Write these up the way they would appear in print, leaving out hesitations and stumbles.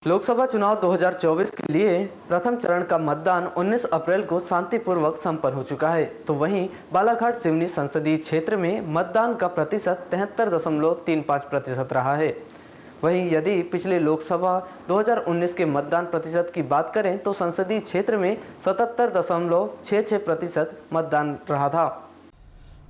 लोकसभा चुनाव 2024 के लिए प्रथम चरण का मतदान 19 अप्रैल को शांतिपूर्वक संपन्न हो चुका है। तो वहीं बालाघाट सिवनी संसदीय क्षेत्र में मतदान का प्रतिशत 73.35% रहा है। वहीं यदि पिछले लोकसभा 2019 के मतदान प्रतिशत की बात करें तो संसदीय क्षेत्र में 77.66% मतदान रहा था।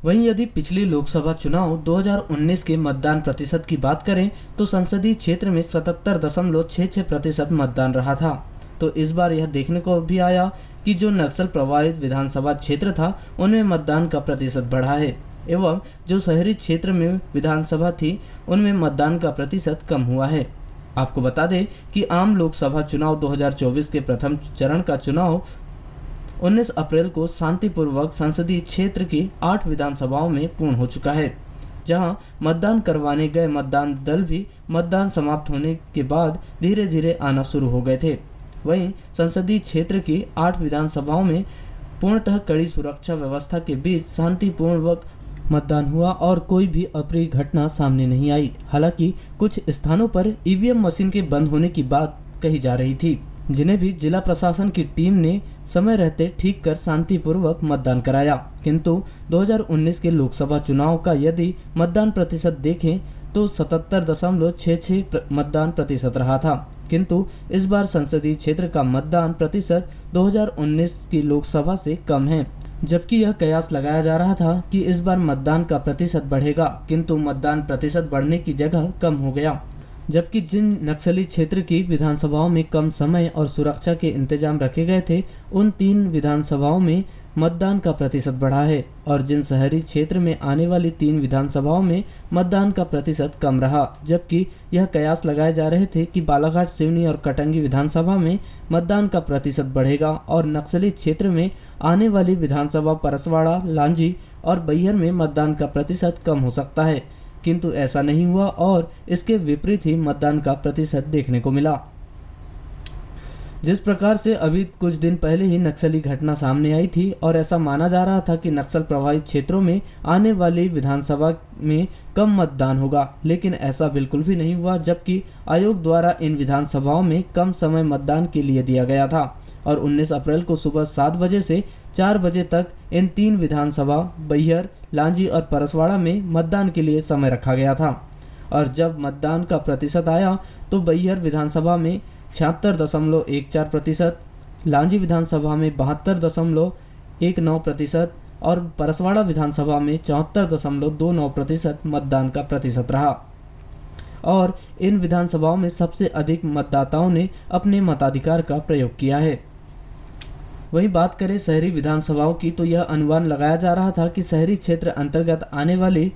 वहीं यदि पिछली लोकसभा चुनाव 2019 के मतदान प्रतिशत की बात करें तो संसदीय क्षेत्र में 77.66% मतदान रहा था। तो इस बार यह देखने को भी आया कि जो नक्सल प्रभावित विधानसभा क्षेत्र था उनमें मतदान का प्रतिशत बढ़ा है एवं जो शहरी क्षेत्र में विधानसभा थी उनमें मतदान का प्रतिशत कम हुआ है। आपको बता दें कि आम लोकसभा चुनाव 2024 के प्रथम चरण का चुनाव 19 अप्रैल को शांतिपूर्वक संसदीय क्षेत्र की 8 विधानसभाओं में पूर्ण हो चुका है, जहां मतदान करवाने गए मतदान दल भी मतदान समाप्त होने के बाद धीरे धीरे आना शुरू हो गए थे। वहीं संसदीय क्षेत्र की 8 विधानसभाओं में पूर्णतः कड़ी सुरक्षा व्यवस्था के बीच शांतिपूर्वक मतदान हुआ और कोई भी अप्रिय घटना सामने नहीं आई। हालांकि कुछ स्थानों पर ईवीएम मशीन के बंद होने की बात कही जा रही थी, जिन्हें भी जिला प्रशासन की टीम ने समय रहते ठीक कर शांतिपूर्वक मतदान कराया। किंतु 2019 के लोकसभा चुनाव का यदि मतदान प्रतिशत देखें तो 77.66 मतदान प्रतिशत रहा था। किंतु इस बार संसदीय क्षेत्र का मतदान प्रतिशत 2019 की लोकसभा से कम है, जबकि यह कयास लगाया जा रहा था कि इस बार मतदान का प्रतिशत बढ़ेगा, किंतु मतदान प्रतिशत बढ़ने की जगह कम हो गया। जबकि जिन नक्सली क्षेत्र की विधानसभाओं में कम समय और सुरक्षा के इंतजाम रखे गए थे उन 3 विधानसभाओं में मतदान का प्रतिशत बढ़ा है और जिन शहरी क्षेत्र में आने वाली 3 विधानसभाओं में मतदान का प्रतिशत कम रहा। जबकि यह कयास लगाए जा रहे थे कि बालाघाट सिवनी और कटंगी विधानसभा में मतदान का प्रतिशत बढ़ेगा और नक्सली क्षेत्र में आने वाली विधानसभा परसवाड़ा, लांजी और बैहर में मतदान का प्रतिशत कम हो सकता है, किंतु ऐसा नहीं हुआ और इसके विपरीत ही मतदान का प्रतिशत देखने को मिला। जिस प्रकार से अभी कुछ दिन पहले ही नक्सली घटना सामने आई थी और ऐसा माना जा रहा था कि नक्सल प्रभावित क्षेत्रों में आने वाली विधानसभा में कम मतदान होगा, लेकिन ऐसा बिल्कुल भी नहीं हुआ। जबकि आयोग द्वारा इन विधानसभाओं में कम समय मतदान के लिए दिया गया था और 19 अप्रैल को सुबह 7 बजे से 4 बजे तक इन 3 विधानसभा बैहर, लांजी और परसवाड़ा में मतदान के लिए समय रखा गया था। और जब मतदान का प्रतिशत आया तो बैहर विधानसभा में 76.14%, लांजी विधानसभा में 72.19% और परसवाड़ा विधानसभा में 74.29% मतदान का प्रतिशत रहा। और इन विधानसभाओं में सबसे अधिक मतदाताओं ने अपने मताधिकार का प्रयोग किया है। वहीं बात करें शहरी विधानसभाओं की तो यह अनुमान लगाया जा रहा था कि शहरी क्षेत्र अंतर्गत आने वाली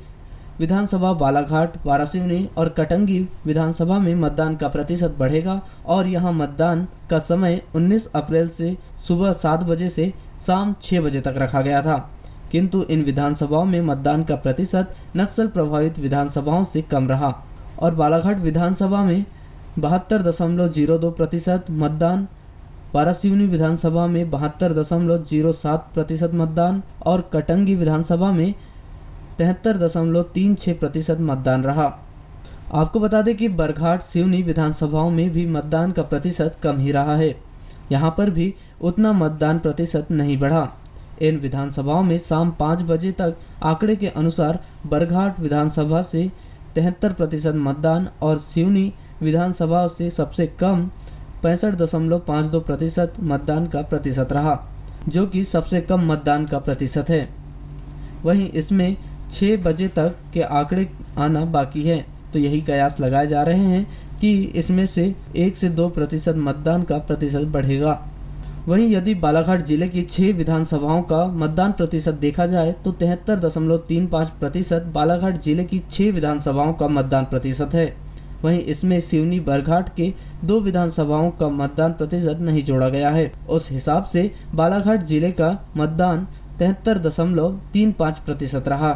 विधानसभा बालाघाट, वारासिवनी और कटंगी विधानसभा में मतदान का प्रतिशत बढ़ेगा और यहां मतदान का समय 19 अप्रैल से सुबह 7 बजे से शाम 6 बजे तक रखा गया था। किंतु इन विधानसभाओं में मतदान का प्रतिशत नक्सल प्रभावित विधानसभाओं से कम रहा और बालाघाट विधानसभा में 72.02% मतदान, वारासिवनी विधानसभा में 72.07% मतदान और कटंगी विधानसभा में 73.36% मतदान रहा। आपको बता दें कि बरघाट, सिवनी विधानसभाओं में भी मतदान का प्रतिशत कम ही रहा है। यहां पर भी उतना मतदान प्रतिशत नहीं बढ़ा। इन विधानसभाओं में शाम 5 बजे तक आंकड़े के अनुसार बरघाट विधानसभा से 73% मतदान और सिवनी विधानसभा से सबसे कम 65.52% मतदान का प्रतिशत रहा, जो कि सबसे कम मतदान का प्रतिशत है। वहीं इसमें 6 बजे तक के आंकड़े आना बाकी है, तो यही कयास लगाए जा रहे हैं कि इसमें से 1 से 2% मतदान का प्रतिशत बढ़ेगा। वहीं यदि बालाघाट जिले की 6 विधानसभाओं का मतदान प्रतिशत देखा जाए तो 73.35% बालाघाट जिले की 6 विधानसभाओं का मतदान प्रतिशत है। वहीं इसमें सिवनी, बरघाट के 2 विधानसभाओं का मतदान प्रतिशत नहीं जोड़ा गया है। उस हिसाब से बालाघाट जिले का मतदान 73.35% रहा।